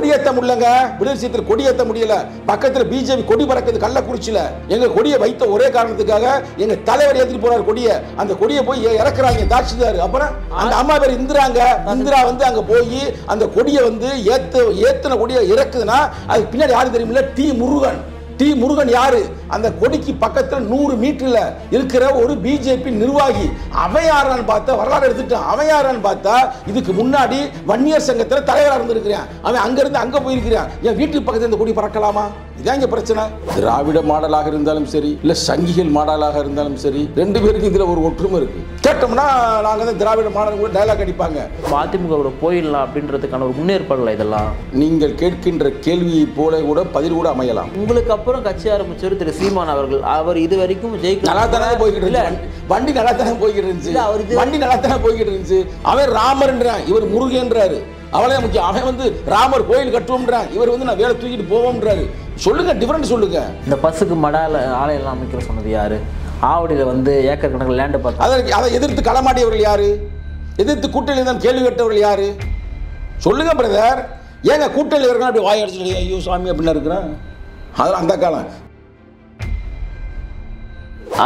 கொடியேற்ற முடியலங்க. விடுதலை சிறுத்தைகள் கொடியேற்ற முடியல. பக்கத்தில் பிஜேபி கொடி பறக்குது கள்ளக்குறிச்சியில. எங்க கொடியை வைத்த ஒரே காரணத்துக்காக எங்க தலைவர் ஏற்றிட்டு போறாரு கொடியை. அந்த கொடியை போய் இறக்குறாங்க தாசில்தார். அப்புறம் அந்த அம்மா பேர் இந்திராங்க. இந்திரா வந்து அங்க போய் அந்த கொடியை வந்து ஏத்தின கொடியை இறக்குதுன்னா அதுக்கு பின்னாடி யாரு தெரியுமில்ல? டி முருகன் யாரு? அந்த கொடிக்கு பக்கத்தில் 100 மீட்டர்ல இருக்கிற ஒரு பிஜேபி நிர்வாகி. அவன் யாரான்னு பார்த்தா வரலாறு எடுத்துட்டான். அவன் யாரான்னு பார்த்தா இதுக்கு முன்னாடி வன்னியர் சங்கத்தில் தலைவராக இருந்திருக்கிறான். அவன் அங்கிருந்து அங்க போயிருக்கிறான். என் வீட்டுக்கு பக்கத்தில் இந்த கொடி பறக்கலாமா? இதான் இங்க பிரச்சனை. திராவிட மாடலாக இருந்தாலும் சரி, இல்ல சங்கிகள் மாடலாக இருந்தாலும் சரி, ரெண்டு பேருக்கு இதுல ஒரு ஒற்றுமை இருக்கு. கேட்டோம்னா நாங்க தான் திராவிட மாடல் கூட டயலாக் அடிப்பாங்க. அதிமுக போயிடலாம் அப்படின்றதுக்கான ஒரு முன்னேற்பாடுல இதெல்லாம் நீங்கள் கேட்கின்ற கேள்வியை போல கூட பதில் கூட அமையலாம். உங்களுக்கு அப்புறம் கட்சி ஆரம்பிச்சவர் திரு சீமான் அவர்கள். அவர் இது வரைக்கும் நல்லா தானே போய்கிட்டு இருந்துச்சு. வண்டி நல்லா தானே போய்கிட்டு இருந்துச்சு. வண்டி நல்லா தானே போய்கிட்டு இருந்துச்சு. அவன் ராமர்ன்றான், இவர் முருகன்றாரு. அவளே முக்கியம். அவன் வந்து ராமர் கோயில் கட்டுவோம்ன்றான், இவர் வந்து நான் வேலை தூக்கிட்டு போவோம்ன்றாரு. சொல்லுங்க, டிஃபரெண்ட் சொல்லுங்க. இந்த பஸ்ஸுக்கு மடால ஆலையெல்லாம் அமைக்கிற சொன்னது யாரு? ஆவடியில் வந்து ஏக்கர் கணக்கில் லேண்டை பார்த்து அதை எதிர்த்து களமாடியவர்கள் யாரு? எதிர்த்து கூட்டணி தான் கேள்வி கேட்டவர்கள் யாரு? சொல்லுங்க பிரதர். ஏங்க கூட்டணி இருக்கா அப்படி வாய் அடிச்சு ஐயோ சாமி அப்படின்னு இருக்கிறான்? அதெல்லாம் அந்த காலம்.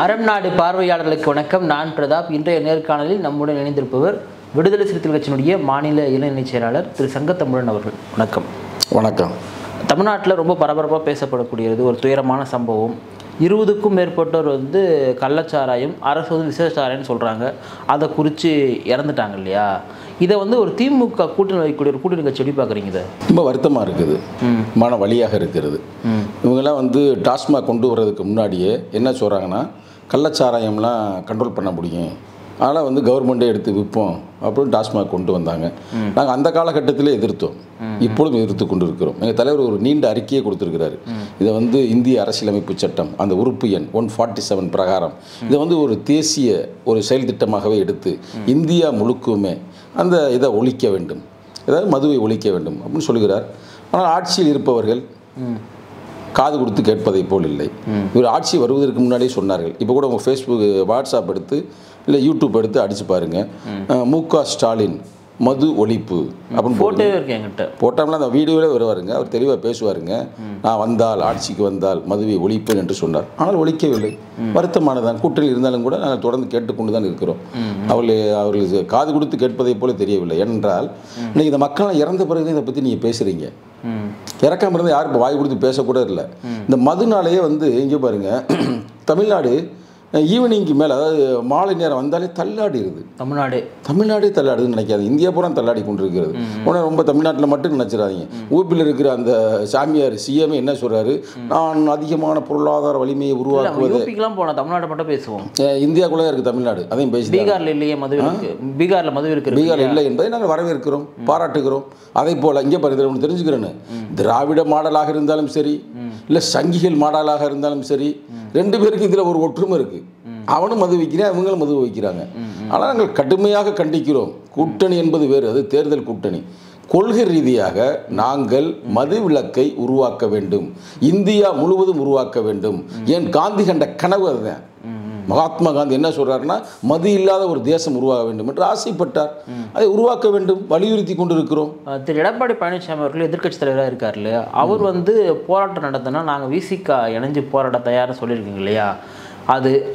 அறம் நாடு பார்வையாளர்களுக்கு வணக்கம். நான் பிரதாப். இன்றைய நேர்காணலில் நம்முடன் இணைந்திருப்பவர் விடுதலை சிறுத்தைகள் கட்சியினுடைய மாநில இளைஞரணி செயலாளர் திரு சங்கத்தமிழன் அவர்கள். வணக்கம். வணக்கம். தமிழ்நாட்டில் ரொம்ப பரபரப்பாக பேசப்படக்கூடியது ஒரு துயரமான சம்பவம். 20க்கும் மேற்பட்டோர் வந்து கள்ளச்சாராயம், அரசு வந்து விசேஷாராயம்னு சொல்கிறாங்க, அதை குறித்து இறந்துட்டாங்க இல்லையா? இதை வந்து ஒரு திமுக கூட்டணி வைக்கக்கூடிய ஒரு கூட்டணி கட்சி எப்படி பார்க்குறீங்க? இதை ரொம்ப வருத்தமாக இருக்குது, மன வழியாக இருக்கிறது. இவங்கெல்லாம் வந்து டாஸ்மாக் கொண்டு வர்றதுக்கு முன்னாடியே என்ன சொல்கிறாங்கன்னா, கள்ளச்சாராயம்லாம் கண்ட்ரோல் பண்ண முடியும், அதனால் வந்து கவர்மெண்ட்டே எடுத்து விற்போம் அப்படின்னு டாஸ்மாக் கொண்டு வந்தாங்க. நாங்கள் அந்த காலகட்டத்திலே எதிர்த்தோம், இப்பொழுதும் எதிர்த்து கொண்டு இருக்கிறோம். எங்கள் தலைவர் ஒரு நீண்ட அறிக்கையை கொடுத்துருக்கிறாரு. இதை வந்து இந்திய அரசியலமைப்பு சட்டம் அந்த உறுப்பு எண் 147 பிரகாரம் இதை வந்து ஒரு தேசிய ஒரு செயல் திட்டமாகவே எடுத்து இந்தியா முழுக்குமே அந்த இதை ஒழிக்க வேண்டும், ஏதாவது மதுவை ஒழிக்க வேண்டும் அப்படின்னு சொல்லுகிறார். ஆனால் ஆட்சியில் இருப்பவர்கள் காது கொடுத்து கேட்பதை போல் இல்லை. இவர் ஆட்சி வருவதற்கு முன்னாடியே சொன்னார்கள். இப்போ கூட உங்கள் ஃபேஸ்புக், வாட்ஸ்அப் எடுத்து இல்லை யூடியூப் எடுத்து அடித்து பாருங்கள். மு.க. ஸ்டாலின் மது ஒழிப்பு அப்படின்னு போட்டோம்னா அந்த வீடியோவிலே வருவாருங்க. அவர் தெளிவாக பேசுவாருங்க. நான் வந்தால், ஆட்சிக்கு வந்தால் மதுவை ஒழிப்பேன் என்று சொன்னார். ஆனால் ஒழிக்கவில்லை. வருத்தமானதான். கூட்டணியில் இருந்தாலும் கூட நாங்கள் தொடர்ந்து கேட்டுக்கொண்டு தான் இருக்கிறோம். அவர்களுக்கு காது கொடுத்து கேட்பதை போல தெரியவில்லை. ஏனென்றால் இன்னைக்கு இந்த மக்கள் இறந்த பிறகு இதை பற்றி நீங்கள் பேசுகிறீங்க. இறக்காம இருந்தால் யாரும் இப்போ வாய் கொடுத்து பேசக்கூட இல்லை. இந்த மதுனாலேயே வந்து இங்கே பாருங்கள், தமிழ்நாடு ஈவினிங்க்கு மேலே, அதாவது மாலை நேரம் வந்தாலே தள்ளாடிடுது. தமிழ்நாடே தள்ளாடுதுன்னு நினைக்காது, இந்தியா பூரா தள்ளாடி கொண்டு இருக்கிறது. உடனே ரொம்ப தமிழ்நாட்டில் மட்டும் நினச்சிடாதீங்க. ஊப்பியில் இருக்கிற அந்த சாமியார் சிஎம் என்ன சொல்கிறாரு, நான் அதிகமான பொருளாதார வலிமையை உருவாக்குவது. தமிழ்நாடு மட்டும் பேசுவோம், இந்தியாக்குள்ளே இருக்குது தமிழ்நாடு, அதையும் பேசி. பீகாரில் இல்லையே மது, பீகாரில் மது இருக்கு, பீகார் இல்லை என்பதை நாங்கள் வரவேற்கிறோம், பாராட்டுகிறோம். அதை போல் இங்கே பாருங்க, ஒன்று தெரிஞ்சுக்கிறேன்னு, திராவிட மாடலாக இருந்தாலும் சரி, இல்லை சங்கிகள் மாடலாக இருந்தாலும் சரி, ரெண்டு பேருக்கு இதில் ஒரு ஒற்றுமை இருக்குது. அவனும் மது வைக்கிறான், அவங்களும் மது வைக்கிறாங்க. ஆனால் நாங்கள் கடுமையாக கண்டிக்கிறோம். கூட்டணி என்பது வேறு, அது தேர்தல் கூட்டணி. கொள்கை ரீதியாக நாங்கள் மது விலக்கை உருவாக்க வேண்டும், இந்தியா முழுவதும் உருவாக்க வேண்டும். ஏன் காந்தி கண்ட கனவு அதுதான். மகாத்மா காந்தி என்ன சொல்றாருன்னா, மது இல்லாத ஒரு தேசம் உருவாக வேண்டும் என்று ஆசைப்பட்டார். அதை உருவாக்க வேண்டும், வலியுறுத்தி கொண்டு இருக்கிறோம். திரு எடப்பாடி பழனிசாமி அவர்கள் எதிர்க்கட்சி தலைவராக இருக்கார் இல்லையா, அவர் வந்து போராட்டம் நடத்தினா நாங்கள் விசிகா இணைஞ்சு போராட்ட தயார்னு சொல்லியிருக்கீங்க இல்லையா?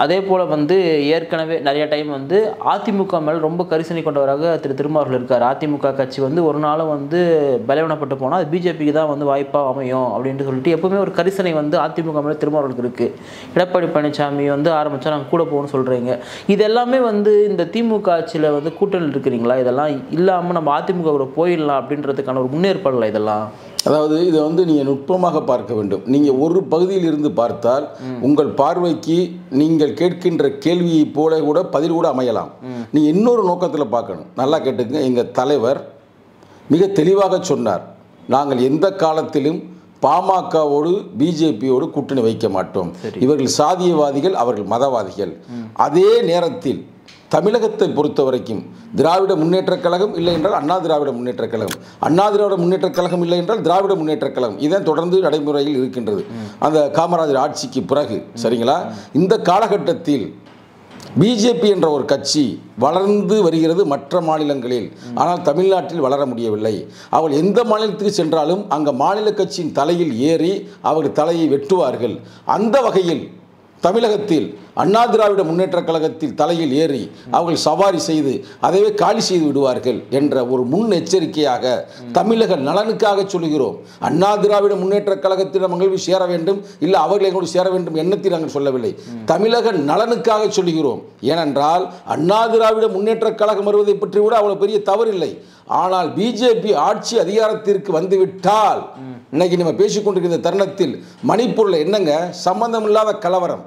அதே போல் வந்து ஏற்கனவே நிறைய டைம் வந்து அதிமுக மேலே ரொம்ப கரிசனை கொண்டவராக திரு திருமாவர்கள் இருக்கார். அதிமுக கட்சி வந்து ஒரு நாளும் வந்து பலவீனப்பட்டு போனால் அது பிஜேபிக்கு தான் வந்து வாய்ப்பாக அமையும் அப்படின்ட்டு சொல்லிட்டு எப்பவுமே ஒரு கரிசனை வந்து அதிமுக மேலே திருமாவர்களுக்கு இருக்குது. எடப்பாடி பழனிசாமி வந்து ஆரம்பித்தா நாங்கள் கூட போகணும்னு சொல்கிறீங்க. இது எல்லாமே வந்து இந்த திமுக ஆட்சியில் வந்து கூட்டணியில் இருக்கிறீங்களா? இதெல்லாம் இல்லாமல் நம்ம அதிமுக கூட போயிடலாம் அப்படின்றதுக்கான ஒரு முன்னேற்பாடுல இதெல்லாம்? அதாவது இதை வந்து நீங்கள் நுட்பமாக பார்க்க வேண்டும். நீங்கள் ஒரு பகுதியில் இருந்து பார்த்தால் உங்கள் பார்வைக்கு நீங்கள் கேட்கின்ற கேள்வியை போல கூட பதில் கூட அமையலாம். நீங்கள் இன்னொரு நோக்கத்தில் பார்க்கணும். நல்லா கேட்டுங்க. எங்கள் தலைவர் மிக தெளிவாக சொன்னார், நாங்கள் எந்த காலத்திலும் பாமகவோடு பிஜேபியோடு கூட்டணி வைக்க மாட்டோம். இவர்கள் சாதியவாதிகள், அவர்கள் மதவாதிகள். அதே நேரத்தில் தமிழகத்தை பொறுத்த வரைக்கும் திராவிட முன்னேற்றக் கழகம் இல்லை என்றால் அண்ணா திராவிட முன்னேற்றக் கழகம், அண்ணா திராவிட முன்னேற்றக் கழகம் இல்லை என்றால் திராவிட முன்னேற்றக் கழகம், இதான் தொடர்ந்து நடைமுறையில் இருக்கின்றது. அந்த காமராஜர் ஆட்சிக்கு பிறகு சரிங்களா, இந்த காலகட்டத்தில் பிஜேபி என்ற ஒரு கட்சி வளர்ந்து வருகிறது மற்ற மாநிலங்களில், ஆனால் தமிழ்நாட்டில் வளர முடியவில்லை. அவர்கள் எந்த மாநிலத்துக்கு சென்றாலும் அங்கே மாநில கட்சியின் தலையில் ஏறி அவர்கள் தலையை வெட்டுவார்கள். அந்த வகையில் தமிழகத்தில் அண்ணா திராவிட முன்னேற்ற கழகத்தில் தலையில் ஏறி அவர்கள் சவாரி செய்து அதைவே காலி செய்து விடுவார்கள் என்ற ஒரு முன் எச்சரிக்கையாக தமிழக நலனுக்காக சொல்கிறோம். அண்ணா திராவிட முன்னேற்ற கழகத்தில் மகிழ்வு சேர வேண்டும், இல்லை அவர்கள் எங்களோடு சேர வேண்டும் எண்ணத்தில் நாங்கள் சொல்லவில்லை, தமிழக நலனுக்காக சொல்கிறோம். ஏனென்றால் அண்ணா திராவிட முன்னேற்ற கழகம் வருவதை பற்றி கூட அவ்வளவு பெரிய தவறில்லை. ஆனால் பிஜேபி ஆட்சி அதிகாரத்திற்கு வந்துவிட்டால், இன்னைக்கு நம்ம பேசிக்கொண்டிருக்கிற தருணத்தில் மணிப்பூரில் என்னங்க சம்பந்தமில்லாத கலவரம்,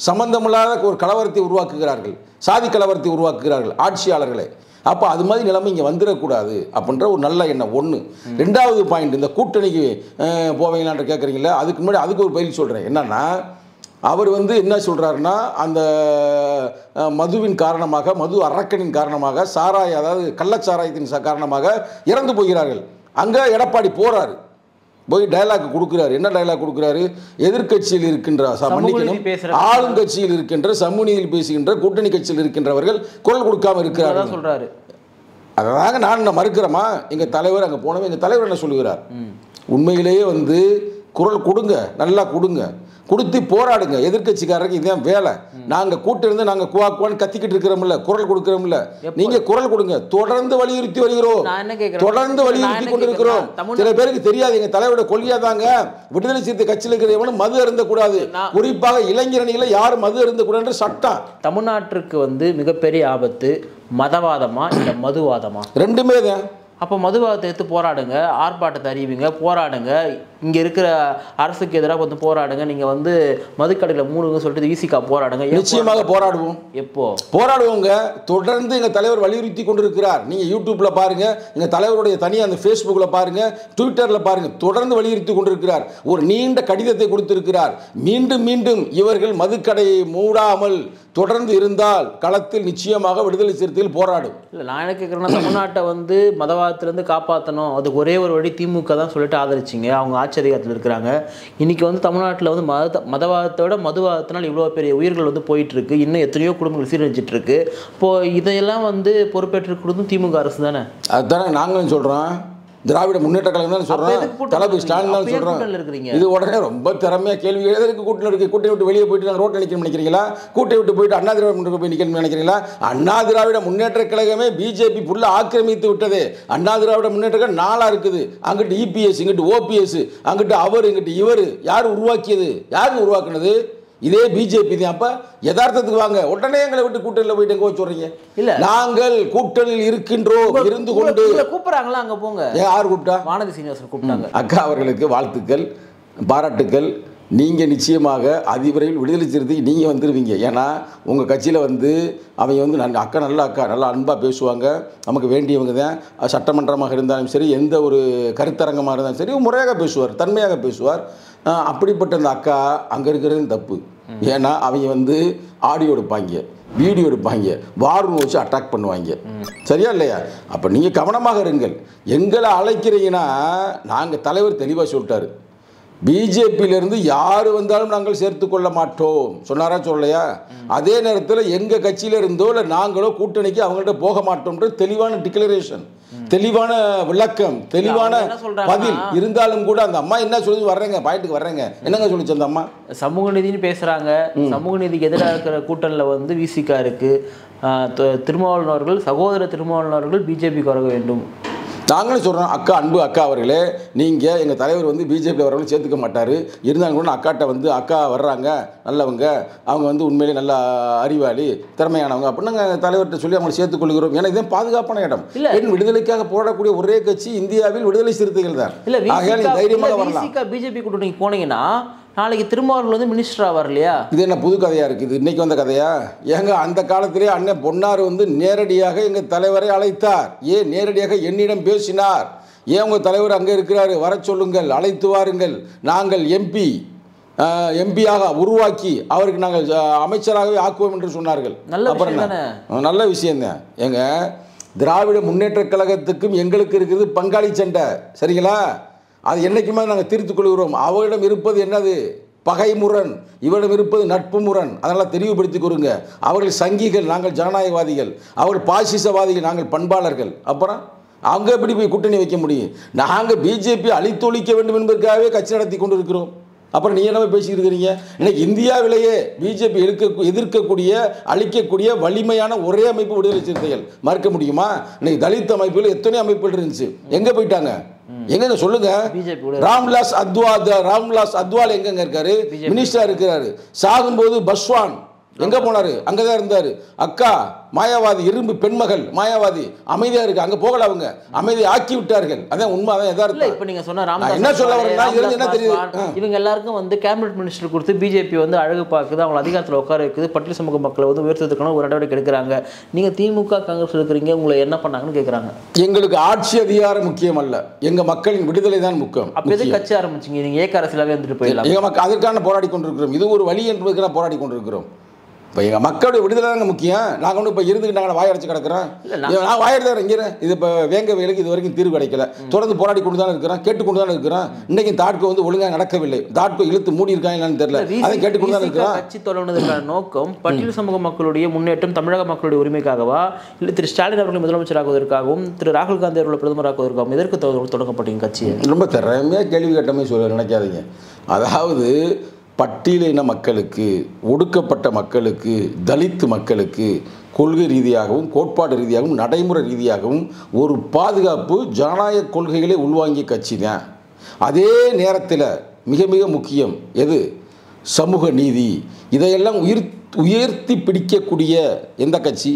சம்பந்தமில்லாத ஒரு கலவரத்தை உருவாக்குகிறார்கள், சாதி கலவரத்தை உருவாக்குகிறார்கள் ஆட்சியாளர்களே. அப்போ அது மாதிரி நிலைமை இங்கே வந்துடக்கூடாது அப்படின்ற ஒரு நல்ல எண்ணம் ஒன்று. ரெண்டாவது பாயிண்ட், இந்த கூட்டணிக்கு போவீங்களான்ற கேட்குறீங்களா, அதுக்கு முன்னாடி அதுக்கு ஒரு பதில் சொல்கிறேன். என்னன்னா, அவர் என்ன சொல்கிறாருன்னா, அந்த மதுவின் காரணமாக, மது அரக்கனின் காரணமாக, சாராய அதாவது கள்ளச்சாராயத்தின் காரணமாக இறந்து போகிறார்கள். அங்கே எடப்பாடி போகிறாரு, போய் டயலாக் கொடுக்குறாரு. என்ன டயலாக் கொடுக்குறாரு? எதிர்கட்சியில் இருக்கின்ற ஆளுங்கட்சியில் இருக்கின்ற சமூக நீதியில் பேசுகின்ற கூட்டணி கட்சியில் இருக்கின்றவர்கள் குரல் கொடுக்காம இருக்கிறார்கள் சொல்றாரு. அதாங்க நான் மறுக்கிறோமா? எங்க தலைவர் அங்கே போனவங்க, எங்க தலைவர் என்ன சொல்லுகிறார்? உண்மையிலேயே குரல் கொடுங்க, நல்லா கொடுங்க, கொடுத்து போராடுங்க. எதிர்கட்சிக்காரருக்கு இதுதான் வேலை. நாங்கள் கூட்டிருந்து நாங்கள் குவாக்குவான்னு கத்திக்கிட்டு இருக்கிறோம்ல, குரல் கொடுக்கிறோம்ல, நீங்க குரல் கொடுங்க. தொடர்ந்து வலியுறுத்தி வருகிறோம், தொடர்ந்து வலியுறுத்தி கொண்டிருக்கிறோம். சில பேருக்கு தெரியாது, எங்க தலைவரோட கொள்கையா தாங்க விடுதலை சிறுத்தை கட்சியில் இருக்கிறவங்களும் மது அருந்தக்கூடாது, குறிப்பாக இளைஞரணிகளை யாரும் மது அருந்தக்கூடாது சட்டம். தமிழ்நாட்டிற்கு மிகப்பெரிய ஆபத்து மதவாதமா இல்லை மதுவாதமா? ரெண்டுமே தான். அப்போ மதுவாதத்தை எடுத்து போராடுங்க, ஆர்ப்பாட்டத்தை அறிவிங்க, போராடுங்க, இங்கே இருக்கிற அரசுக்கு எதிராக போராடுங்க. நீங்கள் மதுக்கடையில் மூணுங்க சொல்லிட்டு விசிகா போராடுங்க. நிச்சயமாக போராடுவோம். எப்போ போராடுவோங்க? தொடர்ந்து எங்கள் தலைவர் வலியுறுத்தி கொண்டிருக்கிறார். நீங்கள் யூடியூப்பில் பாருங்கள், எங்கள் தலைவருடைய தனியாக அந்த ஃபேஸ்புக்கில் பாருங்கள், ட்விட்டரில் பாருங்கள், தொடர்ந்து வலியுறுத்தி கொண்டிருக்கிறார். ஒரு நீண்ட கடிதத்தை கொடுத்திருக்கிறார். மீண்டும் மீண்டும் இவர்கள் மதுக்கடையை மூடாமல் தொடர்ந்து இருந்தால் களத்தில் நிச்சயமாக விடுதலை சிறுத்தைகள் போராடும். இல்லை, நான் என்ன கேட்குறேன்னா, தமிழ்நாட்டை மதவாதத்திலேருந்து காப்பாற்றணும், அதுக்கு ஒரே ஒரு வழி திமுக தான் சொல்லிட்டு ஆதரிச்சிங்க. அவங்க ஆட்சி அதிகாரத்தில் இருக்கிறாங்க. இன்றைக்கி தமிழ்நாட்டில் மதவாதத்தை விட மதுவாதத்தினால் இவ்வளோ பெரிய உயிர்கள் போயிட்டு இருக்கு. இன்னும் எத்தனையோ குடும்பங்கள் சீரழிச்சிட்டு இருக்கு. இப்போது இதையெல்லாம் பொறுப்பேற்று கொடுத்தும் திமுக அரசு தானே. அதுதானே நாங்களும் சொல்கிறோம். திராவிட முன்னேற்ற கழகம் தான் சொல்கிறோம், தளபதி ஸ்டாலின் தான் சொல்கிறோம். இது உடனே ரொம்ப திறமையாக கேள்வி எழுதுறதுக்கு கூட்டணி இருக்குது. கூட்டணி விட்டு வெளியே போயிட்டு நாங்கள் ரோட்டில் நிற்கணும்னு நினைக்கிறீங்களா? கூட்டணி விட்டு போயிட்டு அண்ணா திராவிட முன்னேற்ற போய் நிற்கணும்னு நினைக்கிறீங்களா? அண்ணா திராவிட முன்னேற்ற கழகமே பிஜேபி ஃபுல்லாக ஆக்கிரமித்து விட்டது. அண்ணா திராவிட முன்னேற்ற கழகம் நாளாக இருக்குது. அங்கிட்டு இபிஎஸ், இங்கிட்டு ஓபிஎஸ், அங்கிட்டு அவர், இங்கிட்டு இவர். யார் உருவாக்கியது? யாருக்கு உருவாக்குனது? இதே பிஜேபி தான். அப்ப யதார்த்தத்துக்கு வாங்க. உடனே எங்களை விட்டு கூட்டணியில் போயிட்டு எங்க சொல்றீங்க? இல்ல, நாங்கள் கூட்டணியில் இருக்கின்றோம், இருந்து கொண்டு கூப்பிடுறாங்களா? அங்க போங்க. யார் கூப்பிட்டா? வானதி சீனிவாசன் கூப்பிட்டாங்க. அக்கா அவர்களுக்கு வாழ்த்துக்கள், பாராட்டுக்கள். நீங்கள் நிச்சயமாக அதிவிரைவில் விடுதலை சிறுத்தை நீங்கள் வந்துடுவீங்க. ஏன்னா உங்கள் கட்சியில் அவங்க நான் அக்கா நல்ல அக்கா, நல்லா அன்பாக பேசுவாங்க, நமக்கு வேண்டியவங்க தான். சட்டமன்றமாக இருந்தாலும் சரி, எந்த ஒரு கருத்தரங்கமாக இருந்தாலும் சரி முறையாக பேசுவார், தன்மையாக பேசுவார். அப்படிப்பட்ட அந்த அக்கா அங்கே இருக்கிறது தப்பு. ஏன்னா அவங்க ஆடியோ எடுப்பாங்க, வீடியோ எடுப்பாங்க, வார் ரூம் வச்சு அட்டாக் பண்ணுவாங்க. சரியா இல்லையா? அப்போ நீங்கள் கவனமாக இருங்கள். எங்களை அழைக்கிறீங்கன்னா, நாங்கள் தலைவர் தெளிவாக சொல்லிட்டாரு, பிஜேபியிலிருந்து யார் வந்தாலும் நாங்கள் சேர்த்து கொள்ள மாட்டோம் சொன்னாரா சொல்லலையா? அதே நேரத்தில் எங்கள் கட்சியில இருந்தோ இல்லை நாங்களோ கூட்டணிக்கு அவங்கள்ட்ட போக மாட்டோம்ன்ற தெளிவான டிக்ளரேஷன், தெளிவான விளக்கம், தெளிவான பதில் இருந்தாலும் கூட அந்த அம்மா என்ன சொல்லி வர்றேங்க, பாயிண்ட்டுக்கு வர்றேங்க, என்னங்க சொல்லிச்சு அந்த அம்மா? சமூக நீதினு பேசுகிறாங்க. சமூக நீதிக்கு எதிராக இருக்கிற கூட்டணியில் விசிகா இருக்குது. திருமாவளவர்கள், சகோதர திருமாவளவர்கள் பிஜேபிக்கு வர வேண்டும். நாங்களும் சொல்கிறோம், அக்கா அன்பு அக்கா அவர்களே, நீங்கள் எங்கள் தலைவர் பிஜேபி வரவங்களும் சேர்த்துக்க மாட்டார். இருந்தாலும் கூட அக்காட்ட அக்கா வர்றாங்க, நல்லவங்க, அவங்க உண்மையிலே நல்ல அறிவாளி, திறமையானவங்க அப்படின்னு நாங்கள் தலைவர்கிட்ட சொல்லி அவங்களை சேர்த்துக்கொள்கிறோம். ஏன்னா இதுதான் பாதுகாப்பான இடம். பெண் விடுதலைக்காக போராடக்கூடிய ஒரே கட்சி இந்தியாவில் விடுதலை சிறுத்தைகள் தான். இல்லை, தைரியமாக வரலாம். பிஜேபி கூட்டணிக்கு போனீங்கன்னா நாளைக்கு திருமாவளவன் மினிஸ்டரா வரலையா? இது என்ன புது கதையாக இருக்குது? இன்னைக்கு வந்த கதையா? ஏங்க அந்த காலத்திலே அண்ணன் பொன்னார் நேரடியாக எங்கள் தலைவரை அழைத்தார். ஏன் நேரடியாக என்னிடம் பேசினார்? ஏன் உங்கள் தலைவர் அங்கே இருக்கிறாரு, வர சொல்லுங்கள், அழைத்து வாருங்கள், நாங்கள் எம்பியாக உருவாக்கி அவருக்கு நாங்கள் அமைச்சராகவே ஆக்குவோம் என்று சொன்னார்கள். நல்ல விஷயம்தான். எங்க திராவிட முன்னேற்ற கழகத்துக்கும் எங்களுக்கு இருக்கிறது பங்காளி சண்டை, சரிங்களா? அது என்றைக்குமே நாங்கள் தீர்த்து கொள்கிறோம். அவரிடம் இருப்பது என்னது? பகை முரண், இவரிடம் இருப்பது நட்பு முரண். அதனால் தெளிவுபடுத்திக் கொடுங்க. அவர்கள் சங்கிகள், நாங்கள் ஜனநாயகவாதிகள். அவர்கள் பாசிசவாதிகள், நாங்கள் பண்பாளர்கள். அப்புறம் அவங்க எப்படி போய் கூட்டணி வைக்க முடியும்? நாங்கள் பிஜேபி அழித்தொழிக்க வேண்டும் என்பதற்காகவே கட்சி நடத்தி கொண்டு இருக்கிறோம். அப்புறம் நீங்கள் என்ன பேசிக்கிட்டு இருக்கிறீங்க? இன்னைக்கு இந்தியாவிலேயே பிஜேபி எதிர்க்கக்கூடிய அழிக்கக்கூடிய வலிமையான ஒரே அமைப்பு விடுதலை சிறுத்தைகள். மறுக்க முடியுமா? இன்னைக்கு தலித் அமைப்புகள் எத்தனை அமைப்புகள் இருந்துச்சு, எங்கே போயிட்டாங்க? எங்க சொல்லுங்க. ராம்விலாஸ் அத்வால் எங்கங்க இருக்காரு? மினிஸ்டரா இருக்கிறாரு. சாகும்போது பஸ்வான் எங்க போனாரு? அங்கதான் இருந்தாரு. அக்கா மாயாவாதி, இரும்பு பெண்மகள் மாயாவாதி அமைதியா இருக்கு, அங்க போகல, அவங்க அமைதியை ஆக்கி விட்டார்கள். அதான் உண்மை, அதான் எதார்த்தம். இப்ப நீங்க சொன்ன ராமதாஸ் என்ன சொல்ல வரேன்னா, என்ன தெரியுது, இவங்க எல்லாருக்கும் வந்து கேபினட் மினிஸ்டர் கொடுத்து பிஜேபி வந்து அழகு பார்க்குது, அவங்க அதிகாரத்தில் உட்கார வைக்குது, பட்டியல் சமூக மக்களை வந்து உயர்த்ததுக்கான ஒரு நடவடிக்கை எடுக்கிறாங்க. நீங்க திமுக காங்கிரஸ் இருக்கிறீங்க, உங்களை என்ன பண்ணாங்கன்னு கேட்குறாங்க. எங்களுக்கு ஆட்சி அதிகாரம் முக்கியம் அல்ல, எங்க மக்களின் விடுதலை தான் முக்கியம். அப்ப எது கட்சி ஆரம்பிச்சிங்க? நீங்க ஏக அரசியலாவே வந்துட்டு போயிடலாம். எங்க மக்கள் அதற்கான போராடி கொண்டிருக்கிறோம். இது ஒரு வழி என்பதுக்கு நான் போராடி கொண்டிருக்கிறோம். இப்போ எங்கள் மக்களுடைய விடுதலை தாங்க முக்கியம். நாங்கள் ஒன்றும் இப்போ இருந்துக்கிட்டு நாங்கள் வாயடைச்சு கிடக்கிறோம். நான் வாயடிச்சு தான் இங்கிறேன். இது இப்போ வேங்க வேலைக்கு இது வரைக்கும் தீர்வு கிடைக்கல. தொடர்ந்து போராடி கொண்டு தான் இருக்கிறோம், கேட்டுக்கொண்டு தான் இருக்கிறோம். இன்றைக்கி தாட்கோ வந்து ஒழுங்காக நடக்கவில்லை. தாட்கோ இழுத்து மூடி இருக்காங்கன்னு தெரியல, அதை கேட்டுக்கொண்டு தான் இருக்கிறோம். கட்சி தொடங்குவதற்கான நோக்கம் பட்டியல் சமூக மக்களுடைய முன்னேற்றம், தமிழக மக்களுடைய உரிமைக்காகவா, இல்லை திரு ஸ்டாலின் அவர்கள் முதலமைச்சராகுவதற்காகவும் திரு ராகுல் காந்தி அவர்கள் பிரதமராகுவதற்காகவும் எதற்கு தொடங்கப்பட்டீங்க கட்சி? ரொம்ப திறமையாக கேள்வி கேட்டமே சொல்ல நினைக்காதீங்க. அதாவது பட்டியலின மக்களுக்கு, ஒடுக்கப்பட்ட மக்களுக்கு, தலித் மக்களுக்கு கொள்கை ரீதியாகவும் கோட்பாடு ரீதியாகவும் நடைமுறை ரீதியாகவும் ஒரு பாதுகாப்பு ஜனநாயக கொள்கைகளை உள்வாங்கிய கட்சி தான். அதே நேரத்தில் மிக மிக முக்கியம் எது? சமூக நீதி. இதையெல்லாம் உயர்த்தி பிடிக்கக்கூடிய எந்த கட்சி?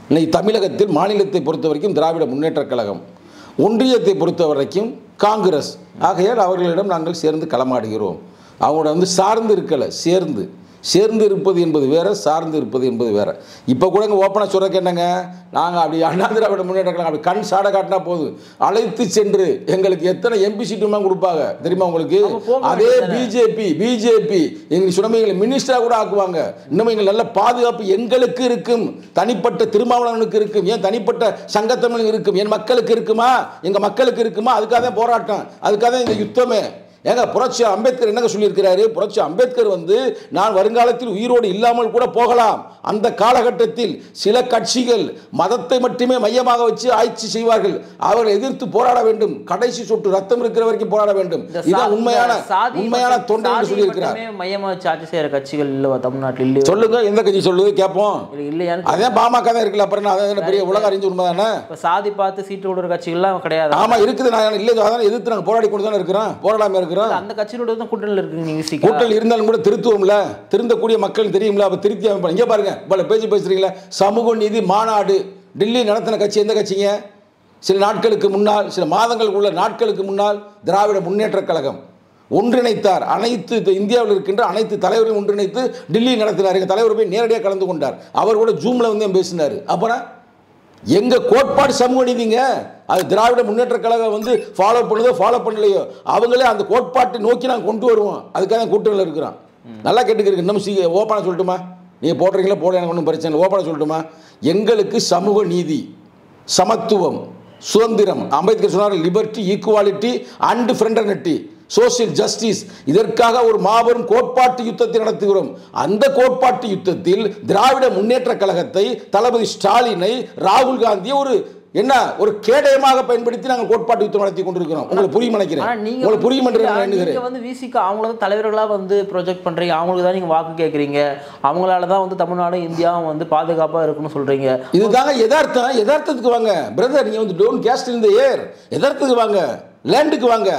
இன்னைக்கு தமிழகத்தில் மாநிலத்தை பொறுத்த வரைக்கும் திராவிட முன்னேற்றக் கழகம், ஒன்றியத்தை பொறுத்த வரைக்கும் காங்கிரஸ். ஆகையால் அவர்களிடம் நாங்கள் சேர்ந்து களமாடுகிறோம். அவங்களோட வந்து சார்ந்து இருக்கலை, சேர்ந்து இருப்பது என்பது வேறு, சார்ந்து இருப்பது என்பது வேறு. இப்போ கூட இங்கே ஓப்பனாக சொல்கிறக்கு என்னங்க, நாங்கள் அப்படி அண்ணா திராவிட முன்னேற்ற அப்படி கண் சாட காட்டினா போதும், அழைத்து சென்று எங்களுக்கு எத்தனை எம்பி சீட்டுமா கொடுப்பாங்க தெரியுமா உங்களுக்கு? அதே பிஜேபி எங்களுக்கு சொன்ன எங்களை மினிஸ்டராக கூட ஆக்குவாங்க. இன்னும் எங்கள் நல்ல பாதுகாப்பு எங்களுக்கு இருக்கும், தனிப்பட்ட திருமாவளவனுக்கு இருக்கும், ஏன் தனிப்பட்ட சங்கத்தமிழுக்கு இருக்கும், என் மக்களுக்கு இருக்குமா, எங்கள் மக்களுக்கு இருக்குமா? அதுக்காக தான் போராட்டம், அதுக்காக தான் இந்த யுத்தமே. ஏங்க புரட்சி அம்பேத்கர் என்னங்க சொல்லியிருக்கிறாரு? புரட்சி அம்பேத்கர் வந்து நான் வருங்காலத்தில் உயிரோடு இல்லாமல் கூட போகலாம். அந்த காலகட்டத்தில் சில கட்சிகள் மதத்தை மட்டுமே மையமாக வச்சு ஆட்சி செய்வார்கள், அவர்களை எதிர்த்து போராட வேண்டும், கடைசி சொட்டு ரத்தம் இருக்கிற வரைக்கும் போராட வேண்டும். இதுதான் உண்மையான தொண்டை என்று சொல்லியிருக்கிறார். மையமாக வச்சு ஆட்சி செய்கிற கட்சிகள் இல்லை தமிழ்நாட்டில் இல்லை. சொல்லுங்க, எந்த கட்சி சொல்லுது கேட்போம். இல்லையான்னு அதே பாமக தான் இருக்குல்ல, அப்புறம் அதான் பெரிய உலக அறிஞ்சு உண்மை தானே. சாதி பார்த்து சீட்டு கொடுக்குற கட்சிகள்லாம் கிடையாது. ஆமா இருக்குது, நான் இல்லை அதான் எதிர்த்து நாங்கள் போராடி கொண்டு தானே இருக்கிறோம், போராடாம இருக்கிறோம். அந்த கட்சியோட தான் கூட்டணியில் இருக்கு. கூட்டணி இருந்தாலும் கூட திருத்துவோம்ல, திருந்தக்கூடிய மக்கள் தெரியும்ல, அப்ப திருத்தி அமைப்பாங்க. இங்கே பாருங்க, பல பேச்சு பேசுறீங்களா? சமூக நீதி மாநாடு டெல்லி நடத்தின கட்சி எந்த கட்சிங்க? சில நாட்களுக்கு முன்னால், சில மாதங்களுக்கு உள்ள நாட்களுக்கு முன்னால் திராவிட முன்னேற்ற கழகம் ஒன்றிணைத்தார். அனைத்து இந்தியாவில் இருக்கின்ற அனைத்து தலைவரையும் ஒன்றிணைத்து டெல்லி நடத்தினார். எங்கள் தலைவர் போய் நேரடியாக கலந்து கொண்டார். அவர் கூட ஜூம்ல வந்து பேசினார். அப்புறம் எங்க கோட்பாடு சமூக நீதிங்க. அது திராவிட முன்னேற்ற கழகம் வந்து ஃபாலோ பண்ணுதோ ஃபாலோ பண்ணலையோ, அவங்களே அந்த கோட்பாட்டை நோக்கி நாங்கள் கொண்டு வருவோம். அதுக்காக கூட்டணியில் இருக்கிறோம். நல்லா கேட்டுக்கிறீங்க. இன்னும் ஓப்பனாக சொல்லட்டுமா? நீங்கள் போடுறீங்களா போட, எனக்கு ஒன்றும் பிரச்சனை இல்லை. ஓப்பனாக சொல்லட்டுமா? எங்களுக்கு சமூக நீதி, சமத்துவம், சுதந்திரம், அம்பேத்கர் சொன்னார் liberty, equality and fraternity, social justice, இதற்காக ஒரு மாபெரும் கோட்பாட்டு யுத்தத்தை நடத்துகிறோம். அந்த கோட்பாட்டு யுத்தத்தில் திராவிட முன்னேற்ற கழகத்தை, தளபதி ஸ்டாலினை, ராகுல் காந்தியை ஒரு கேடயமாக பயன்படுத்தி நாங்கள் கோட்பாட்டு யுத்தம் நடத்தி கொண்டிருக்கிறோம். உங்களுக்கு புரியும் நினைக்கிறேன். உங்களுக்கு புரியும் நீங்க வந்து விசிக அவங்கள தான் தலைவர்களா வந்து ப்ரொஜெக்ட் பண்றீங்க, அவங்களுக்கு தான் நீங்க வாக்கு கேட்குறீங்க, அவங்களால தான் வந்து தமிழ்நாடு இந்தியாவும் வந்து பாதுகாப்பா இருக்குன்னு சொல்றீங்க. இதுதாங்க யதார்த்தம். யதார்த்தத்துக்கு வாங்க பிரதர், நீங்க வந்து டோன்ட் கேஸ்ட் இன் தி ஏர். யதார்த்தத்துக்கு வாங்க, லேண்டுக்கு வாங்க.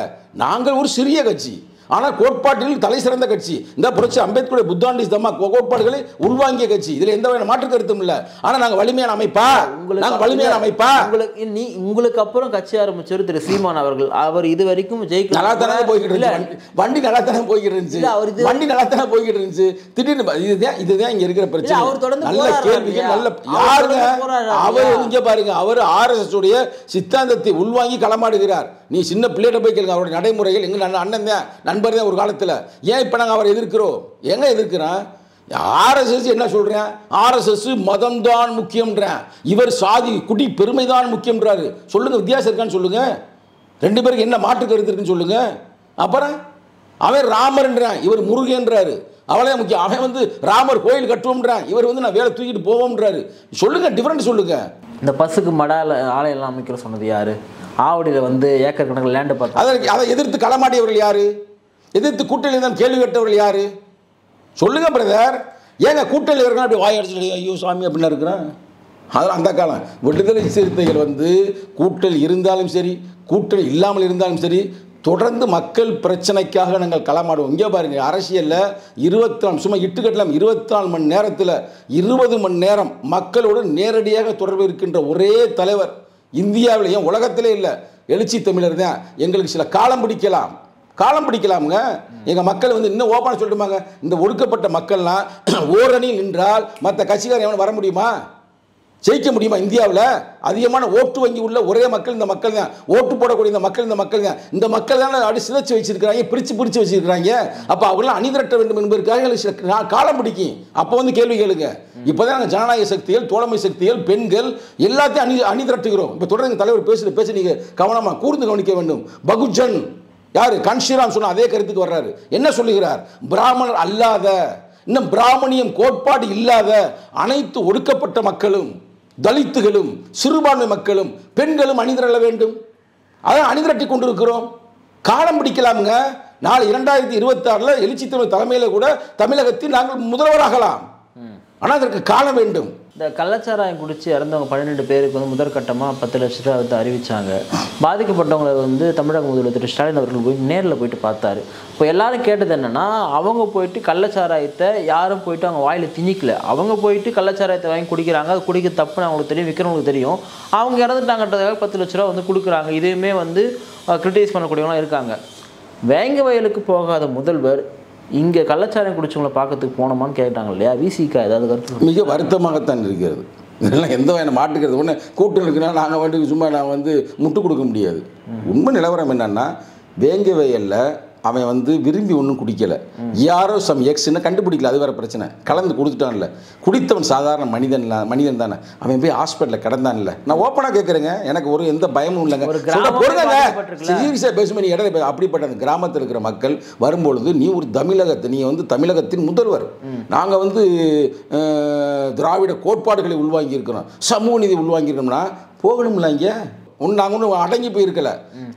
நாங்கள் ஒரு சிறிய கட்சி, ஆனால் கோட்பாட்டில் தலை சிறந்த கட்சி. இந்த புரட்சி அம்பேத்கருடைய புத்தாண்டி தம்மா கோட்பாடுகளை உள்வாங்கிய கட்சி. இதில் எந்த வகையான மாற்று கருத்தும் இல்லை. ஆனால் நாங்கள் வலிமையான அமைப்பா, நாங்கள் வலிமையான அமைப்பா. உங்களுக்கு அப்புறம் கட்சி ஆரம்பிச்சவர் திரு சீமான் அவர்கள், அவர் இது வரைக்கும் நல்லா தானே போய்கிட்டு இருந்துச்சு, வண்டி நல்லா தானே போய்கிட்டு இருந்துச்சு, வண்டி நல்லா தானே போய்கிட்டு இருந்துச்சு. திடீர்னு இதுதான் இங்க இருக்கிற பிரச்சனை. நல்ல கேள்விகள், நல்ல யாருங்க அவர் இங்க பாருங்க, அவர் RSS உடைய சித்தாந்தத்தை உள்வாங்கி களமாடுகிறார். நீ சின்ன பிள்ளைகிட்ட போய் கேளுங்க, அவருடைய நடைமுறைகள். எங்க அண்ணன் தான், நண்பர் தான் ஒரு காலத்தில். ஏன் இப்போ நாங்கள் அவரை எதிர்க்கிறோம்? எங்க எதிர்க்கிறோம்? RSS என்ன சொல்றேன்? RSS மதம் தான் முக்கியம்ன்றேன், இவர் சாதி குடி பெருமை தான் முக்கியம்ன்றாரு. சொல்லுங்க, வித்தியாசம் இருக்கான்னு சொல்லுங்க. ரெண்டு பேருக்கு என்ன மாற்று கருத்து இருக்குன்னு சொல்லுங்க. அப்புறம் அவன் ராமர்ன்றான், இவர் முருகன்றாரு. அவளே முக்கியம். அவன் வந்து ராமர் கோயில் கட்டுவோம்ன்றான், இவர் வந்து நான் வேலை தூக்கிட்டு போவோம்ன்றாரு. சொல்லுங்க, டிஃபரெண்ட் சொல்லுங்க. இந்த பஸ்ஸுக்கு மடால ஆலையெல்லாம் அமைக்கிற சொன்னது யாரு? ஆவடியில் வந்து ஏக்கர் கணக்கில் லேண்டு பார்த்து அதை எதிர்த்து களமாடியவர்கள் யாரு? எதிர்த்து கூட்டணியில் தான் கேள்வி கேட்டவர்கள் யாரு? சொல்லுங்க பிரதர். ஏங்க கூட்டணியில் இருக்கிறான் அப்படி வாய் அடிச்சுட்டு ஐயோ சாமி அப்படின்னு இருக்கிறான்? அதெல்லாம் அந்த காலம். விடுதலை சிறுத்தைகள் வந்து கூட்டணி இருந்தாலும் சரி, கூட்டணி இல்லாமல் இருந்தாலும் சரி, தொடர்ந்து மக்கள் பிரச்சனைக்காக நாங்கள் களமாடுவோம். இங்கே பாருங்க, அரசியலில் 24 சும்மா இட்டுக்கட்டலாம் 24 மணி நேரத்தில் 20 மணி நேரம் மக்களோடு நேரடியாக தொடர்பு இருக்கின்ற ஒரே தலைவர் இந்தியாவிலேயும் உலகத்திலே இல்லை. எழுச்சி தமிழர் தான். எங்களுக்கு சில காலம் பிடிக்கலாமுங்க. எங்கள் மக்கள் வந்து இன்னும் ஓப்பனாக சொல்லிட்டுமாங்க, இந்த ஒடுக்கப்பட்ட மக்கள்லாம் ஓரணியில் நின்றால் மற்ற கட்சிக்காரன் எவன் வர முடியுமா? ஜெயிக்க முடியுமா? இந்தியாவில் அதிகமான ஓட்டு வங்கி உள்ள ஒரே மக்கள் இந்த மக்கள் தான். ஓட்டு போடக்கூடிய இந்த மக்கள் தான். இந்த மக்கள் தான் அப்படி சிதைச்சு வச்சிருக்கிறாங்க, பிரித்து வச்சிருக்கிறாங்க. அப்போ அவங்களாம் அணிதிரட்ட வேண்டும் என்பதற்காக எங்களுக்கு காலம் பிடிக்கும். அப்போ வந்து கேள்வி கேளுங்க. இப்போ தான் நாங்கள் ஜனநாயக சக்திகள், தோழமை சக்திகள், பெண்கள் எல்லாத்தையும் அணிதிரட்டுகிறோம். இப்போ தொடர்ந்து தலைவர் பேச நீங்கள் கவனமாக கூர்ந்து கவனிக்க வேண்டும். பகுஜன் யாரு? கான்ஷிராம் சொன்ன அதே கருத்துக்கு வர்றாரு. என்ன சொல்லுகிறார்? பிராமணர் அல்லாத, இன்னும் பிராமணியம் கோட்பாடு இல்லாத அனைத்து ஒடுக்கப்பட்ட மக்களும், தலித்துகளும், சிறுபான்மை மக்களும், பெண்களும் அணிதிரள வேண்டும். அதான் அணிதிரட்டி கொண்டிருக்கிறோம். காலம் பிடிக்கலாமுங்க. நாளை 2026 எழுச்சி தமிழ் தலைமையில் கூட தமிழகத்தில் நாங்கள் முதல்வராகலாம். ஆனால் அதற்கு காலம் வேண்டும். இந்த கள்ளச்சாராயம் குடிச்சு இறந்தவங்க 12 பேருக்கு வந்து முதற்கட்டமாக 10 லட்ச ரூபா வந்து அறிவிச்சாங்க. பாதிக்கப்பட்டவங்களை வந்து தமிழக முதல்வர் திரு ஸ்டாலின் அவர்கள் போய் நேரில் போயிட்டு பார்த்தாரு. இப்போ எல்லாரும் கேட்டது என்னன்னா, அவங்க போயிட்டு கள்ளச்சாராயத்தை யாரும் போயிட்டு அவங்க வாயில் திணிக்கல. அவங்க போயிட்டு கள்ளச்சாராயத்தை வாங்கி குடிக்கிறாங்க. அது குடிக்க தப்புன்னு அவங்களுக்கு தெரியும், விற்கிறவங்களுக்கு தெரியும். அவங்க இறந்துட்டாங்கன்றதுக்காக 10 லட்ச ரூபா வந்து கொடுக்குறாங்க. இதையுமே வந்து கிரிட்டிசைஸ் பண்ணக்கூடியவங்களாம் இருக்காங்க. வேங்க வயலுக்கு போகாத முதல்வர் இங்கே கள்ளச்சாராயம் குடிச்சவங்களை பார்க்கறதுக்கு போனோமான்னு கேட்டாங்க இல்லையா? விசிகா ஏதாவது கருத்து? மிக வருத்தமாகத்தான் இருக்கிறது. இதெல்லாம் எந்த வகையான மாட்டுக்கிறது ஒன்று கூட்டம் இருக்குன்னா நாங்கள் வந்து சும்மா நான் வந்து முட்டு கொடுக்க முடியாது. உண்மை நிலவரம் என்னன்னா, வேங்க வயலில் அவன் வந்து விரும்பி ஒன்றும் குடிக்கலை. யாரோ சம் எக்ஸ்ன்னு கண்டுபிடிக்கல, அது வேறு பிரச்சனை. கலந்து கொடுத்துட்டான்ல. குடித்தவன் சாதாரண மனிதன் தானே. அவன் போய் ஹாஸ்பிட்டலில் கிடந்தான்ல. நான் ஓப்பனாக கேட்குறேங்க, எனக்கு ஒரு எந்த பயமும் இல்லைங்க. சீரியஸாக பேசும்போது நீ இடையில அப்படிப்பட்ட அந்த கிராமத்தில் இருக்கிற மக்கள் வரும்பொழுது, நீ ஒரு நீ வந்து தமிழகத்தின் முதல்வர். நாங்கள் வந்து திராவிட கோட்பாடுகளை உள்வாங்கி இருக்கிறோம், சமூக நீதி உள்வாங்கியிருக்கோம்னா போகணும்ல. இங்கே நாங்கள் ஒன்றும் அடங்கி போயிருக்கல.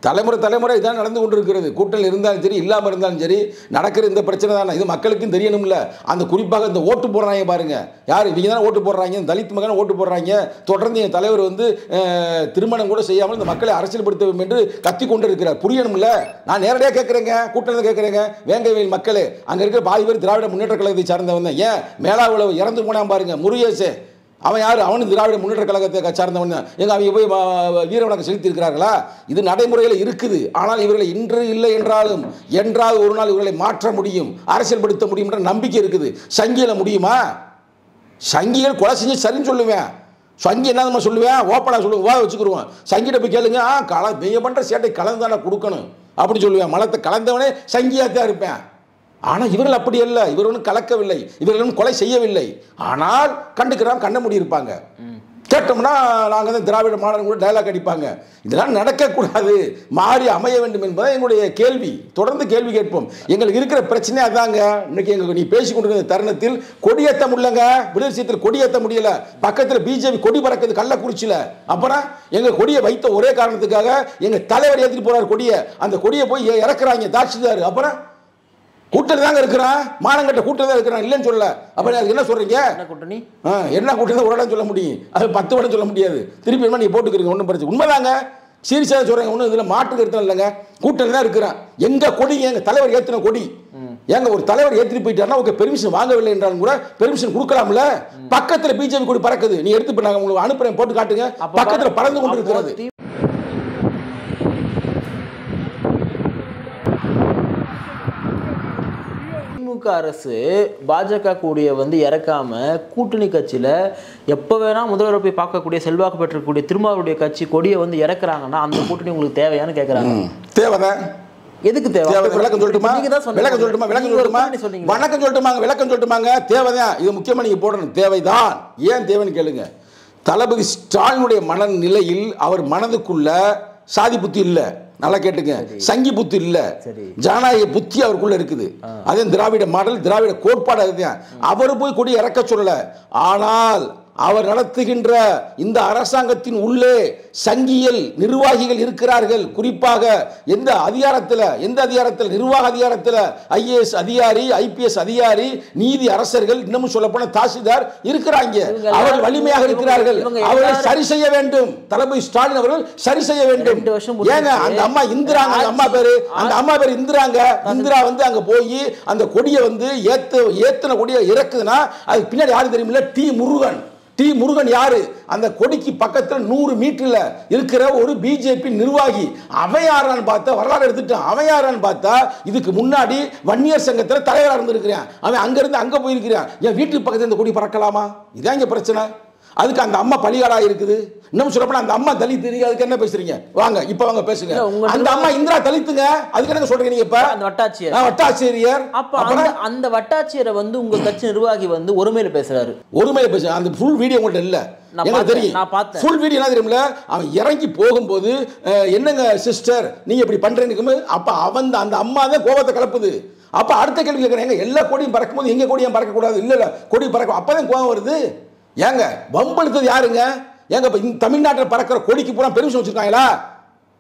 தலைமுறை இதான் நடந்து கொண்டு இருக்கிறது. கூட்டல் இருந்தாலும் சரி, இல்லாமல் இருந்தாலும் சரி, நடக்கிற இந்த பிரச்சனை தானே. இது மக்களுக்கும் தெரியணும்ல. அந்த குறிப்பாக இந்த ஓட்டு போடுறாங்க பாருங்க, யார் இவங்க தானே ஓட்டு போடுறாங்க, தலித் மகன் ஓட்டு போடுறாங்க. தொடர்ந்து என் தலைவர் வந்து திருமணம் கூட செய்யாமல் இந்த மக்களை அரசியல்படுத்த வேண்டும் என்று கத்தி கொண்டு இருக்கிறார். புரியணும்ல. நான் நேரடியாக கேட்குறேங்க, கூட்டத்தில் கேட்குறேங்க. வேங்கவேல் மக்களே, அங்கே இருக்கிற பாதி பேர் திராவிட முன்னேற்ற கழகத்தை சார்ந்தவன். ஏன் மேலாவில் இறந்து போனான் பாருங்க முருகேசே, அவன் யார்? அவனு திராவிட முன்னேற்ற கழகத்தை சார்ந்தவன் தான். எங்க அவங்க போய் வீர வணக்கம் செலுத்தி இருக்கிறார்களா? இது நடைமுறையில் இருக்குது. ஆனால் இவர்களை இன்று இல்லை என்றாலும் என்றாவது ஒரு நாள் இவர்களை மாற்ற முடியும், அரசியல்படுத்த முடியும் என்ற நம்பிக்கை இருக்குது. சங்கியில் முடியுமா? சங்கிகள் கொலை செஞ்சு சரின்னு சொல்லுவேன். சங்கி என்ன நம்ம சொல்லுவேன், ஓப்பனாக சொல்லுவேன், வச்சுக்கிடுவோம். சங்கிட்ட போய் கேளுங்க, நீங்க பண்ணுற சேட்டை கலந்து தானே கொடுக்கணும் அப்படின்னு சொல்லுவேன். மலத்தை கலந்தவனே சங்கியாக தான் இருப்பேன். ஆனால் இவர்கள் அப்படி அல்ல. இவர் ஒன்றும் கலக்கவில்லை, இவர்களும் கொலை செய்யவில்லை. ஆனால் கண்டுக்கிறான், கண்ண மூடி இருப்பாங்க. கேட்டோம்னா நாங்கள் தான் திராவிட மாடல் கூட டைலாக் அடிப்பாங்க. இதெல்லாம் நடக்கக்கூடாது, மாறி அமைய வேண்டும் என்பதை எங்களுடைய கேள்வி. தொடர்ந்து கேள்வி கேட்போம். எங்களுக்கு இருக்கிற பிரச்சனை அதாங்க. இன்னைக்கு எங்களுக்கு நீ பேசி கொண்டிருக்கிற தருணத்தில் கொடியேற்ற முடியலங்க. விடுதலை கொடியேற்ற முடியல. பக்கத்தில் பிஜேபி கொடி பறக்குது கள்ளக்குறிச்சியில். அப்புறம் எங்கள் கொடியை வைத்த ஒரே காரணத்துக்காக எங்கள் தலைவர் ஏற்றிட்டு போறார் கொடியை. அந்த கொடியை போய் இறக்குறாங்க தாட்சிதார். அப்புறம் கூட்டணி தாங்க இருக்கிறான், மானங்கட்ட கூட்டணி தான் இருக்கிறான், இல்லைன்னு சொல்லல. அப்ப அதுக்கு என்ன சொல்றீங்க? என்ன கூட்டணி ஒரு இடம் சொல்ல முடியும், அது 10 இடம் சொல்ல முடியாது. திருப்பி நீ போட்டுக்கிறீங்க, ஒன்றும் பிரச்சனை. உண்மைதாங்க, சீரியஸாக சொல்றேன். ஒன்றும் இதில் மாட்டு கருத்து இல்லைங்க. கூட்டணி தான் இருக்கிறான். எங்க கொடி, எங்க தலைவர் ஏற்றின கொடி. ஏங்க ஒரு தலைவர் ஏற்றிட்டு போயிட்டாருன்னா உங்களுக்கு பெர்மிஷன் வாங்கவில்லை என்றாலும் கூட பெர்மிஷன் கொடுக்கலாம்ல. பக்கத்தில் பிஜேபி கொடி பறக்குது, நீ எடுத்து நாங்கள் உங்களுக்கு அனுப்புறேன், போட்டு காட்டுங்க. பக்கத்தில் பறந்து கொண்டு இருக்கிறது. திமுக அரசு பாஜக கூடிய வந்து இறக்காம கூட்டணி கட்சியில எப்போ வேணா முதல்வரை போய் பார்க்கக்கூடிய செல்வாக்கு பெற்றக்கூடிய திருமாவளுடைய கட்சி கொடியை வந்து இறக்குறாங்கன்னா அந்த கூட்டணி உங்களுக்கு தேவையான்னு கேட்குறாங்க. தேவைதான். எதுக்கு தேவை? விளக்கம் சொல்லட்டுமா? வணக்கம் சொல்லட்டுமாங்க, விளக்கம் சொல்லட்டுமாங்க. தேவைதான். இது முக்கியமாக நீங்கள் போடணும். தேவைதான். ஏன் தேவைன்னு கேளுங்க. தளபதி ஸ்டாலினுடைய மனநிலையில் அவர் மனதுக்குள்ள சாதி புத்தி இல்லை. நல்லா கேட்டுங்க. சங்கி புத்தி இல்ல, ஜனநாயக புத்தி அவருக்குள்ள இருக்குது. அதே திராவிட மாடல், திராவிட கோட்பாடு. அதுதான். அவரு போய் கொடி இறக்க சொல்லல. ஆனால் அவர் நடத்துகின்ற இந்த அரசாங்கத்தின் உள்ளே சங்கியல் நிர்வாகிகள் இருக்கிறார்கள். குறிப்பாக எந்த அதிகாரத்தில் நிர்வாக அதிகாரத்தில் ஐஏஎஸ் அதிகாரி, ஐபிஎஸ் அதிகாரி, நீதி அரசர்கள், இன்னமும் சொல்ல போன தாசில்தார் இருக்கிறாங்க. அவர்கள் வலிமையாக இருக்கிறார்கள். அவர்களை சரி செய்ய வேண்டும். தளபதி ஸ்டாலின் அவர்கள் சரி செய்ய வேண்டும். ஏங்க அந்த அம்மா இந்திராங்க, அந்த அம்மா பேர் இந்திராங்க. இந்திரா வந்து அங்க போய் அந்த கொடியை வந்து ஏத்தன கொடியை இறக்குதுன்னா அதுக்கு பின்னாடி யாரு தெரியுமில்ல? டி முருகன் யாரு? அந்த கொடிக்கு பக்கத்தில் 100 மீட்டர்ல இருக்கிற ஒரு பிஜேபி நிர்வாகி. அவன் யாரான்னு பார்த்தா, வரலாறு எடுத்துட்டான். அவன் யாரான்னு பார்த்தா, இதுக்கு முன்னாடி வன்னியர் சங்கத்தில் தலைவராக இருந்திருக்கிறான். அவன் அங்கிருந்து அங்க போயிருக்கிறான். என் வீட்டுக்கு பக்கத்தில் இந்த கொடி பறக்கலாமா? இதான் இங்க பிரச்சனை. அதுக்கு அந்த அம்மா பலிகாடா இருக்குது. இன்னும் சொல்லப்போனா அந்த அம்மா தலித். அதுக்கு என்ன பேசுறீங்க? வாங்க இப்ப வாங்க பேசுங்க. அந்த அம்மா இந்திரா தலித்துங்க. அதுக்கு என்ன சொல்றீங்க நீங்க? இப்ப அந்த வட்டாட்சியர் அப்ப அந்த வட்டாட்சியரை வந்து உங்க கட்சி நிர்வாகி வந்து ஒருமையில பேசுறாரு. அந்த ஃபுல் வீடியோ உங்கள்ட்ட இல்ல. எனக்கு தெரியும். நான் பார்த்தேன். ஃபுல் வீடியோ என்ன தெரியுமில்ல? அவன் இறங்கி போகும்போது என்னங்க சிஸ்டர் நீங்க இப்படி பண்றீங்க. அப்ப அந்த அம்மா தான் கோபத்தை கலப்புது. அப்ப அடுத்த கேள்வி கேட்கறேன், எல்லா கொடியும் பறக்கும்போது எங்க கொடியும் பறக்க கூடாது? இல்ல கொடி பறக்கும். அப்பதான் கோபம் வருது. ஏங்க வம்பெடுத்தது யாருங்க? ஏங்க தமிழ்நாட்டில் பறக்கிற கொடிக்கு பூரா பெர்மிஷன் வச்சிருக்காங்களா?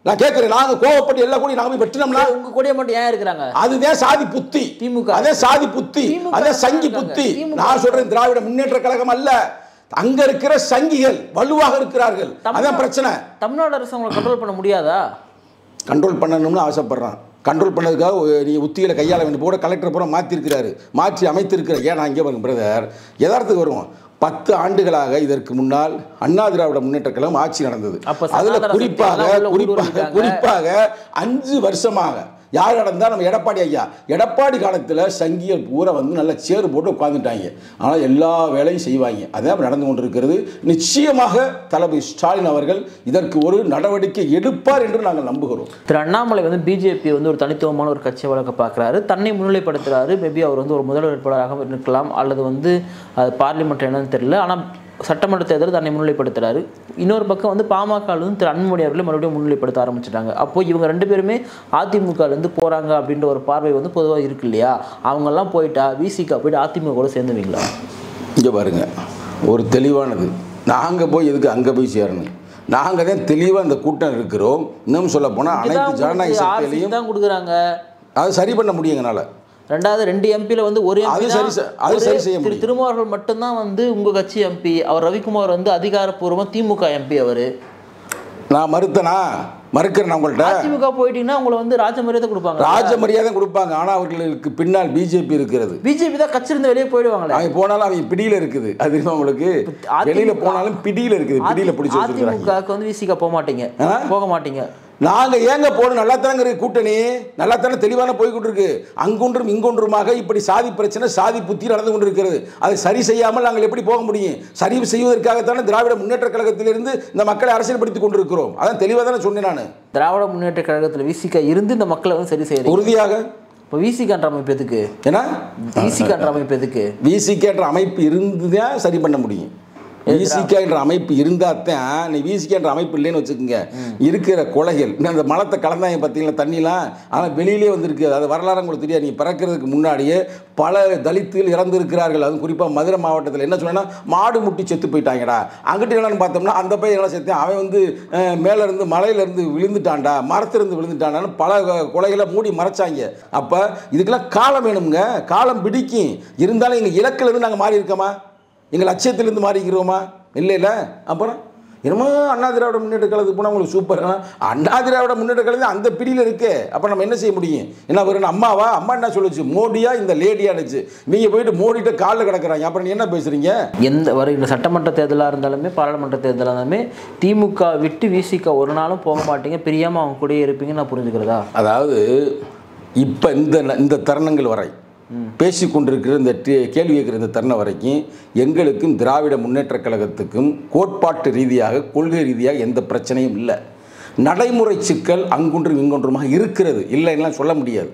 நான் கேட்கிறேன். நாங்க கோவப்பட்டு எல்லா கொடியும் நாங்க போய் வெட்டினோம்னா உங்க கொடியை மட்டும் ஏன் இருக்கிறாங்க? அதுதான் சாதி புத்தி. திமுக அதே சாதி புத்தி, அதே சங்கி புத்தி. நான் சொல்றேன் திராவிட முன்னேற்ற கழகம் அல்ல. அங்க இருக்கிற சங்கிகள் வலுவாக இருக்கிறார்கள். அதான் பிரச்சனை. தமிழ்நாடு அரசு அவங்களை கண்ட்ரோல் பண்ண முடியாதா? கண்ட்ரோல் பண்ணணும்னு ஆசைப்படுறான். கண்ட்ரோல் பண்ணதுக்காக நீ உத்திகளை கையாள வேண்டும். கூட கலெக்டர் பூரா மாற்றிருக்கிறாரு, மாற்றி அமைத்திருக்கிறார். ஏன் நான் இங்கே பாருங்க பிரதர், யதார்த்தத்துக்கு வருவோம். 10 ஆண்டுகளாக இதற்கு முன்னால் அண்ணா திராவிட முன்னேற்ற கழகம் ஆட்சி நடந்தது. அதில் குறிப்பாக 5 வருஷமாக யார் நடந்தால் நம்ம எடப்பாடி ஐயா. எடப்பாடி காலத்தில் சங்கியல் பூரா வந்து நல்லா சேறு போட்டு உட்காந்துட்டாங்க. ஆனால் எல்லா வேலையும் செய்வாங்க. அதான் நடந்து கொண்டிருக்கிறது. நிச்சயமாக தளபதி ஸ்டாலின் அவர்கள் இதற்கு ஒரு நடவடிக்கை எடுப்பார் என்று நாங்கள் நம்புகிறோம். திரு அண்ணாமலை வந்து பிஜேபி வந்து ஒரு தனித்துவமான ஒரு கட்சியை வளர்க்க பார்க்குறாரு, தன்னை முன்னிலைப்படுத்துகிறாரு. மேபி அவர் வந்து ஒரு முதல்வர் வேட்பாளராக இருக்கலாம், அல்லது வந்து பார்லிமெண்ட் என்னன்னு தெரியல. ஆனால் சட்டமன்ற தேர்தல் தன்னை முன்னிலைப்படுத்துறாரு. இன்னொரு பக்கம் வந்து பாமகலேருந்து திரு அன்புமணி அவர்களை மறுபடியும் முன்னிலைப்படுத்த ஆரம்பிச்சிட்டாங்க. அப்போ இவங்க 2 பேருமே அதிமுகலேருந்து போகிறாங்க அப்படின்ற ஒரு பார்வை வந்து பொதுவாக இருக்கு இல்லையா? அவங்கெல்லாம் போயிட்டா விசிகா போயிட்டு அதிமுக கூட சேர்ந்துவீங்களா? இங்கே பாருங்க, ஒரு தெளிவானது. நாங்கள் போய் எதுக்கு அங்கே போய் சேரணும்? நாங்கள் தான் தெளிவாக இந்த கூட்டம் இருக்கிறோம். இன்னும் சொல்ல போனால் அனைத்து ஜனநாயக சக்திகளையும் தான் கொடுக்குறாங்க. அதை சரி பண்ண முடியும் எங்களால். ரெண்டாவது 2 எம்பியில் வந்து ஒரு திரு திருமாவர்கள் மட்டும்தான் வந்து உங்கள் கட்சி எம்பி. அவர் ரவிக்குமார் வந்து அதிகாரப்பூர்வமாக திமுக எம்பி. அவர் நான் மறுக்கிறேன். உங்கள்கிட்ட அதிமுக போயிட்டீங்கன்னா உங்களை வந்து ராஜ மரியாதை கொடுப்பாங்க. ராஜ மரியாதை கொடுப்பாங்க. ஆனால் அவர்களுக்கு பின்னால் பிஜேபி இருக்கிறது. பிஜேபி தான் கட்சியிலிருந்து வெளியே போயிடுவாங்க. அவங்க போனாலும் அவங்க பிடியில் இருக்குது. அது உங்களுக்கு வெளியில போனாலும் பிடியில் இருக்குது. பிடியில் பிடிச்சி அதிமுகவுக்கு வந்து விசிகா போக மாட்டீங்க. நாங்கள் ஏங்க போகணும்? நல்லா தானே கூட்டணி, நல்லா தானே தெளிவான போய்கிட்டு இருக்கு. அங்கொன்றும் இங்கொன்றுமாக இப்படி சாதி பிரச்சனை, சாதி புத்தி நடந்து கொண்டு இருக்கிறது. அதை சரி செய்யாமல் நாங்கள் எப்படி போக முடியும்? சரி செய்வதற்காகத்தானே திராவிட முன்னேற்ற கழகத்திலிருந்து இந்த மக்களை அரசியல்படுத்தி கொண்டிருக்கிறோம். அதான் தெளிவாக தானே சொன்னேன் நான். திராவிட முன்னேற்ற கழகத்தில் விசிகா இருந்து இந்த மக்களை வந்து சரி செய்ய உறுதியாக. இப்போ விசிகான்ற அமைப்பு எதுக்கு? ஏன்னா விசிகான்ற அமைப்பு எதுக்கு? விசிகான்ற அமைப்பு இருந்து தான் சரி பண்ண முடியும். விசிகா என்ற அமைப்பு இருந்தால் தான். நீ விசிகா என்ற அமைப்பு இல்லைன்னு வச்சுக்கோங்க, இருக்கிற கொலைகள் அந்த மலத்தை கலந்தாங்க பார்த்தீங்களா தண்ணிலாம், ஆனால் வெளியிலே வந்துருக்கு. அது வரலாறு உங்களுக்கு தெரியாது. நீங்கள் பிறக்கிறதுக்கு முன்னாடியே பல தலித்துகள் இறந்துருக்கிறார்கள். அதுவும் குறிப்பாக மதுரை மாவட்டத்தில் என்ன சொன்னா, மாடு முட்டி செத்து போயிட்டாங்கடா. அங்கிட்டு என்னன்னு பார்த்தோம்னா அந்த பையன் என்ன செத்தேன், அவன் வந்து மேலேருந்து மலையிலேருந்து விழுந்துட்டான்டா, மரத்திலிருந்து விழுந்துட்டான்டான்னு பல கொலைகளை மூடி மறைச்சாங்க. அப்போ இதுக்கெல்லாம் காலம் வேணுங்க. காலம் பிடிக்கும். இருந்தாலும் எங்கள் இலக்கிலிருந்து நாங்கள் மாறி இருக்கோமா? எங்கள் லட்சியத்திலிருந்து மாறிக்கிறோமா? இல்லை. அப்புறம் என்னமோ அண்ணா திராவிட முன்னேற்ற கழகத்துக்கு போனால் உங்களுக்கு சூப்பர். அண்ணா திராவிட முன்னேற்ற கழகம் அந்த பிடியில் இருக்கு. அப்போ நம்ம என்ன செய்ய முடியும்? என்ன வரும்? அம்மாவா? அம்மா என்ன சொல்லுச்சு? மோடியா இந்த லேடியானுச்சு. நீங்கள் போயிட்டு மோடிட்ட காலில் கிடக்குறாங்க. அப்புறம் நீ என்ன பேசுறீங்க? எந்த வருகிற சட்டமன்ற தேர்தலாக இருந்தாலுமே பாராளுமன்ற தேர்தலாக இருந்தாலுமே திமுக விட்டு விசிக ஒரு நாளும் போக மாட்டீங்க, பிரியாமல் அவங்க கூட இருப்பீங்கன்னு நான் புரிஞ்சுக்கிறதா? அதாவது இப்போ இந்த தருணங்கள் வரை பேசிக்கொண்டிருக்கிற இந்த கேள்வி கேட்குற இந்த தருணம் வரைக்கும் எங்களுக்கும் திராவிட முன்னேற்ற கழகத்துக்கும் கோட்பாட்டு ரீதியாக, கொள்கை ரீதியாக எந்த பிரச்சனையும் இல்லை. நடைமுறை சிக்கல் அங்கொன்றும் இங்கொன்றுமாக இருக்கிறது. இல்லைன்னா சொல்ல முடியாது.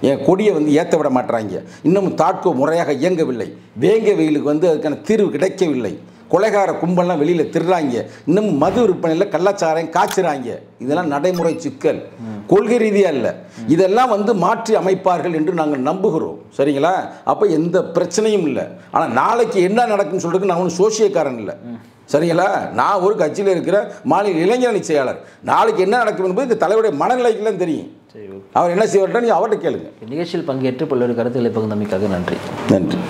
என் கொடியை வந்து ஏற்ற விட மாட்டுறாங்க. இன்னமும் தாட்கோ முறையாக இயங்கவில்லை. வேங்க வெயிலுக்கு வந்து அதுக்கான தீர்வு கிடைக்கவில்லை. கொலைகார கும்பல்லாம் வெளியில் திருறாங்க, இன்னும் மது விற்பனையில் கள்ளச்சாராயம் காய்ச்சுறாங்க. இதெல்லாம் நடைமுறை சிக்கல், கொள்கை ரீதியாக இல்லை. இதெல்லாம் வந்து மாற்றி அமைப்பார்கள் என்று நாங்கள் நம்புகிறோம். சரிங்களா? அப்போ எந்த பிரச்சனையும் இல்லை. ஆனால் நாளைக்கு என்ன நடக்குன்னு சொல்றதுக்கு நான் ஒன்றும் சோசியக்காரன் இல்லை. சரிங்களா? நான் ஒரு கட்சியில் இருக்கிற மாநில இளைஞரணி செயலாளர். நாளைக்கு என்ன நடக்கும் என்பது இந்த தலைவருடைய மனநிலைக்கெல்லாம் தெரியும். அவர் என்ன செய்வார்னா நீங்கள் அவர்கிட்ட கேளுங்க. நிகழ்ச்சியில் பங்கேற்று பல்வேறு கருத்துக்களை பகிர்ந்தமைக்காக நன்றி. நன்றி.